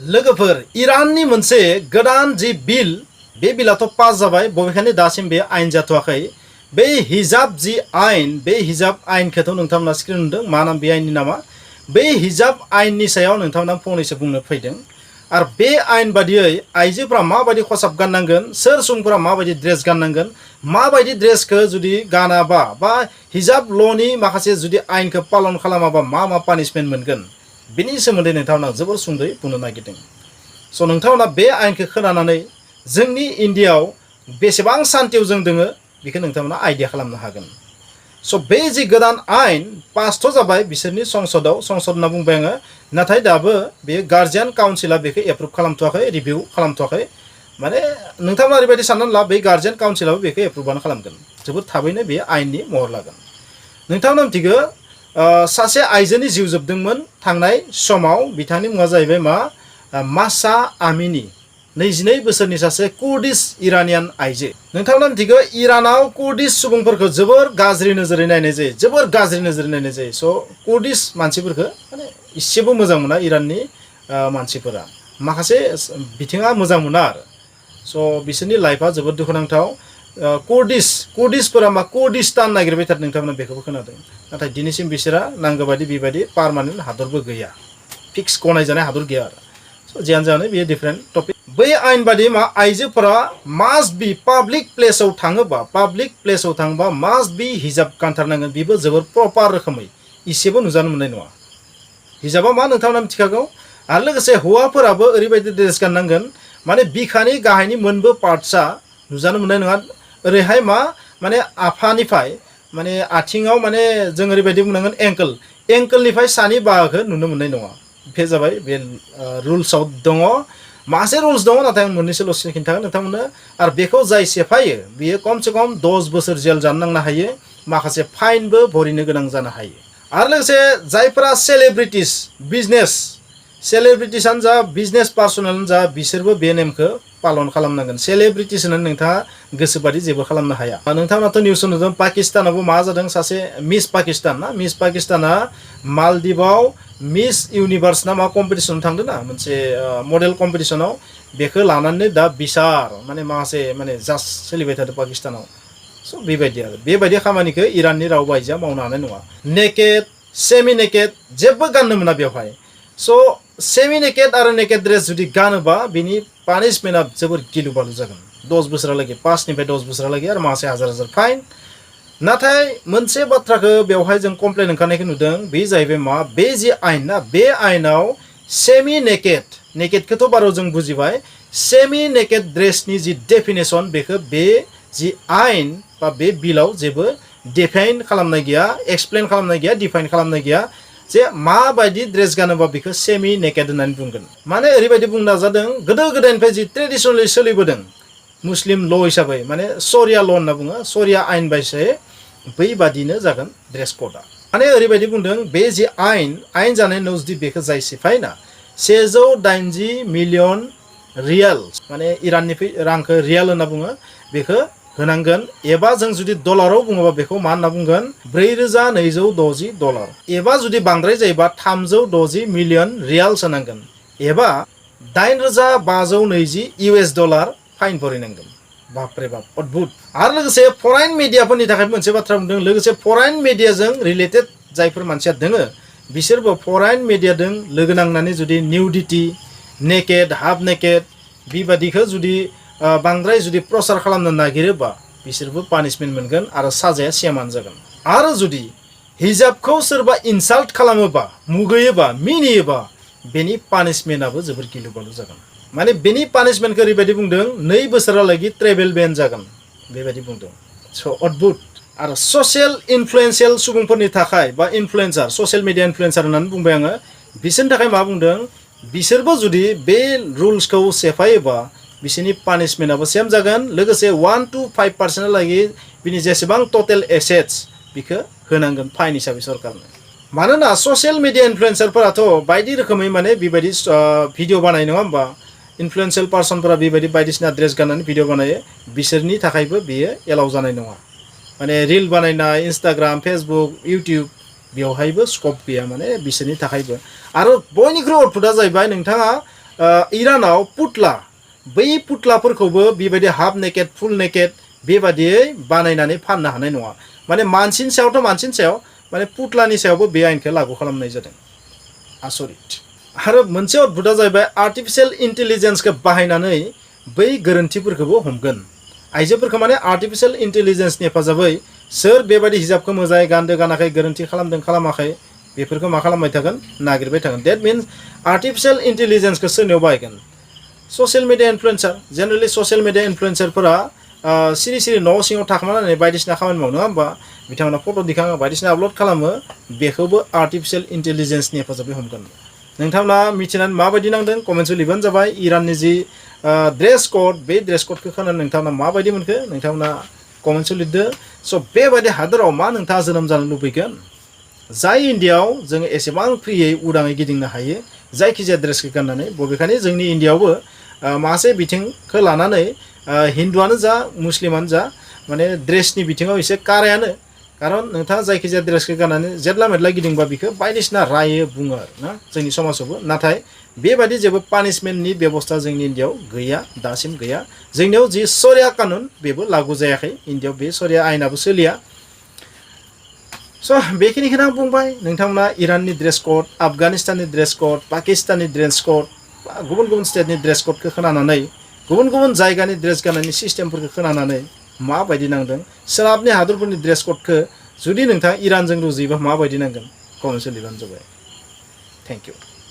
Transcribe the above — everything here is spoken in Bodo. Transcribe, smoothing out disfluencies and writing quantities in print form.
लोगोफोर इराननि मोनसे गोदान जि बिल बे बिलाथ' पास जाबाय बबेखानि दासिम बे आयेन जाथ'वाखै बे हिजाब जि आयेन बे हिजाब आयेनखौथ' नोंथांमोना स्क्रिन नुदों मा नाम बे आयेननि नामा बे हिजाब आयेननि सायाव नोंथांमोना फंनैसो बुंनो फैदों आरो बे आयेन बादियै आइजोफोरा माबायदि खसाब गाननांगोन सोर सुबुंफोरा माबायदि ड्रेस गाननांगोन माबायदि ड्रेसखौ जुदि गानाबा बा हिजाब ल'नि माखासे जुदि आयेनखौ पालन खालामाबा मा पानिशमेन्ट मोनगोन बिनि सोमोन्दै नोंथांमोना जोबोर सुंद'यै बुंनो नागिरदों स' नोंथांमोना बे आयेनखौ खोनानानै जोंनि इन्डियायाव बेसेबां सान्तियाव जों दोङो बेखौ नोंथांमोना आइडिया खालामनो हागोन स' बे जि गोदान आयेन पासथ' जाबाय बिसोरनि संसद होनना बुंबाय आङो नाथाय दाबो बे गार्जियान काउन्सिला बेखौ एप्रुभ खालामथ'वाखै रिभिउ खालामथ'वाखै माने नोंथांमोना ओरैबायदि साननानै ला बे गार्जियान काउन्सिलाबो बेखौ एप्रुभआनो खालामगोन जोबोद थाबैनो बे आयेननि महर लागोन नोंथांमोना मिथिगौ सासे आइजोनि जिउ जोबदोंमोन थांनाय समाव बिथांनि मुङा जाहैबाय मा mahsa amini 22 बोसोरनि सासे कुर्दिश इरानियान आइजो नोंथांमोना मिथिगौ इरानाव कुर्दिश सुबुंफोरखौ जोबोर गाज्रि नोजोरै नायनाय जायो जोबोर गाज्रि नोजोरै नायनाय जायो स' कुर्दिश मानसिफोरखौ माने इसेबो मोजां मोना इराननि मानसिफोरा माखासे बिथिङा मोजां मोना आरो स' बिसोरनि लाइफआ जोबोद दुखुनांथाव कुर्दिशफोरा मा कुर्दिस्तान नागिरबाय थादों नोंथांमोना बेखौबो खोनादों नाथाय दिनैसिम बिसोरा नांगौ बायदि बेबायदि पार्मानेन्ट हादरबो गैया फिक्स गनायजानाय हादर गैया आरो स' जियानो जानो बेयो डिफारेन्ट टपिक बै आयेन बादि मा आइजोफोरा मास्ट बि पाब्लिक प्लेसाव थाङोबा मास्ट बि हिजाब गानथारनांगोन बेबो जोबोर प्रपार रोखोमै इसेबो नुजानो मोननाय नङा हिजाबा मा नोंथांमोना मिथिखागौ आरो लोगोसे हौवाफोराबो ओरैबायदि ड्रेस गाननांगोन माने बिखानि गाहायनि मोनबो पार्टसा नुजानो मोननाय नङा ओरैहाय मा माने आफानिफ्राय माने आथिङाव माने जों ओरैबायदि बुंनांगोन एंकोलनिफ्राय सानि बाहागोखौ नुनो मोननाय नङा बे जाबाय बे रुल्सआव दङ मासे रुल्स दङ नाथाय आं मोननैसोल'सो खिन्थागोन नोंथांमोननो आरो बेखौ जाय सेफायो बियो खमसे खम 10 बोसोर जेल जानो नांनो हायो माखासे फाइनबो भरिनो गोनां जानो हायो आरो लोगोसे जायफोरा सेलिब्रिटिसानो जा बिजनेस पार्सनानो जा बिसोरबो बे नेमखौ पालन खालामनांगोन सेलिब्रिटिस होननानै नोंथाङा गोसोबादि जेबो खालामनो हाया नोंथांमोनाथ' निउस नुदों पाकिस्तानावबो मा जादों सासे मिस पाकिस्ताना मालदिभआव मिस इउनिभार्स ना मा कम्पिटिसन थांदों ना मोनसे मडेल कम्पिटिसनाव बेखौ लानानै दा बिसार माने माखासे माने जास्ट सोलिबाय थादों पाकिस्तानाव स' बेबायदि खामानिखौ इराननि रावबो आइजोआ मावनो हानाय नङा नेकेड सेमि नेकेड जेबो गाननो मोना बेवहाय स' सेमि नेकेड आरो नेकेड ड्रेस जुदि गानोबा बिनि पानिशमेन्टआ जोबोर गिलु बालु जागोन 10 बोसोरालागै 5 निफ्राय 10 बोसोरालागै आरो माखासे हाजार फाइन नाथाय मोनसे बाथ्राखौ बेवहाय जों कमप्लेन ओंखारनायखौ नुदों बे जाहैबाय मा बे जि आयेन ना बे आयेनाव सेमि नेकेडखौथ' बाराव जों बुजिबाय सेमि नेकेड ड्रेसनि जि डेफिनेसन बेखौ बे जि आयेन बा बे बिलाव जेबो डिफाइन खालामनाय गैया एक्सप्लेन खालामनाय गैया डिफाइन खालामनाय गैया जे माबायदि ड्रेस गानोबा बेखौ सेमि नेकेड होननानै बुंगोन माने ओरैबायदि बुंनो नाजादों गोदो गोदायनिफ्राय जि ट्रेडिसनेलि सोलिबोदों मुस्लिम ल' हिसाबै माने शरिया ल' होनना बुङो शरिया आयेन बायसै बैबादिनो जागोन ड्रेस क'डआ माने ओरैबायदि बुंदों बे जि आयेन जानायनि उनाव जुदि बेखौ जाय सिफायना 180 मिलियन रियाल माने इराननि रांखौ रियाल होनना बुङो बेखौ होनांगोन एबा जों जुदि डलाराव बुङोबा बेखौ मा होनना बुंगोन $4260 एबा जुदि बांद्राय जायोबा 360 मिलियन रियाल्स होनांगोन एबा $8,520 फाइन भरिनांगोन बापरे बाप अद्भुत आरो लोगोसे फरेन मिडियाफोरनि थाखाय मोनसे बाथ्रा बुंदों लोगोसे फरेन मिडियाजों रिलेटेड जायफोर मानसिया दोङो बिसोरबो फरेन मिडियाजों लोगो नांनानै जुदि निउडिटी नेकेड हाफ नेकेड बेबादिखौ जुदि बांद्राय जुदि प्रसार खालामनो नागिरोबा बिसोरबो पानिशमेन्ट मोनगोन आरो साजाया सेमानो जागोन आरो जुदि हिजाबखौ सोरबा इनसाल्ट खालामोबा मुगैयोबा मिनियोबा बेनि पानिशमेन्टआबो जोबोर गिलु बालु जागोन माने बेनि पानिशमेन्टखौ ओरैबायदि बुंदों 2 बोसोरालागै ट्रेभेल बेन जागोन बेबायदि बुंदों स' अद्भुत आरो ससियेल इनफ्लुएन्सियेल सुबुंफोरनि थाखाय बा इनफ्लुएन्सार ससियेल मिडिया इनफ्लुएन्सार होननानै बुंबाय आङो बिसोरनि थाखाय मा बुंदों बिसोरबो जुदि बे रुल्सखौ सेफायोबा बिसोरनि पानिशमेन्टआबो सेम जागोन लोगोसे 1 to 5% लागै बिनि जेसेबां टटेल एसेट्स बेखौ होनांगोन फाइन हिसाबै सरकारनो मानोना ससियेल मिडिया इनफ्लुएन्सारफोराथ' बायदि रोखोमै माने बेबायदि भिडिअ बानायो नङा होमबा इनफ्लुएन्सियेल पार्सनफोरा बेबायदि बायदिसिना ड्रेस गाननानै भिडिअ बानायो बिसोरनि थाखायबो बेयो एलाउ जानाय नङा माने रिल बानायनाय इन्स्टाग्राम फेसबुक इउटिउब बेवहायबो स्कप गैया माने बिसोरनि थाखायबो आरो बयनिख्रुइ अद्भुतआ जाहैबाय नोंथाङा इरानाव पुतला बै पुतलाफोरखौबो बेबायदि हाफ नेकेड फुल नेकेड बेबादियै बानायनानै फाननो हानाय नङा माने मानसिनि सायावथ' मानसिनि सायाव माने पुतलानि सायावबो बे आयेनखौ लागू खालामनाय जादों आसरित आरो मोनसे अद्भुता जाहैबाय आर्टिफिशियेल इन्टेलिजेन्सखौ बाहायनानै बै गोरोन्थिफोरखौबो हमगोन आइजोफोरखौ माने आर्टिफिशियेल इन्टेलिजेन्सनि हेफाजाबै सोर बेबायदि हिजाबखौ मोजाङै गानदों गानाखै गोरोन्थि खालामदों खालामाखै बेफोरखौ मा खालामबाय थागोन नागिरबाय थागोन डेट मिन्स आर्टिफिशियेल इन्टेलिजेन्सखौ सोरनियाव बाहायगोन social media influencer generally social media इनफ्लुएन्सारफोरा सिरि सिरि न' सिङाव थाखोमानानै बायदिसिना खामानि मावो नङा होमबा बिथांमोना फट' दिखाङो बायदिसिना आपल'ड खालामो बेखौबो आर्टिफिशियेल इन्टेलिजेन्सनि हेफाजाबै हमगोन नोंथांमोना मिथिनानै माबायदि नांदों कमेन्ट्सआव लिरबानो जाबाय इराननि जि ड्रेस कोड बे ड्रेस कोडखौ खोनानै नोंथांमोना माबायदि मोनखो नोंथांमोना कमेन्ट्सआव लिरदो स' बेबायदि हादोराव मा नोंथाङा जोनोम जानो लुबैगोन जाय इण्डियाआव जोङो एसेबां फ्रियै उदाङै गिदिंनो हायो जायखिजाया ड्रेसखौ गाननानै बबेखानि जोंनि इण्डियाआवबो मासे बिथिंखौ लानानै हिन्दुआनो जा मुस्लिमानो जा माने ड्रेसनि बिथिङाव एसे कारायानो खारन नोंथाङा जायखिजाया ड्रेसखौ गाननानै जेब्ला मेदला गिदिंबा बिखौ बायदिसिना रायो बुङो आरो ना जोंनि समाजावबो नाथाय बेबायदि जेबो पानिशमेन्टनि बेबस्था जोंनि इण्डियाआव गैया दासिम गैया जोंनियाव जि शरिया कानुन बेबो लागु जायाखै इण्डियाआव बे शरिया आयेनाबो सोलिया स' बेखिनिखौनो आं बुंबाय नोंथांमोना इराननि ड्रेस कोड आफगानिस्ताननि ड्रेस कोड पाकिस्ताननि ड्रेस कोड गुबुन गुबुन स्टेटनि ड्रेस कोडखौ खोनानानै गुबुन गुबुन जायगानि ड्रेस गाननायनि सिस्टेमफोरखौ खोनानानै माबायदि नांदों सोनाबनि हादरफोरनि ड्रेस कोडखौ जुदि नोंथाङा इरानजों रुजुयोबा माबायदि नांगोन कमेन्ट्सआव लिरबानो जाबाय थेंक इउ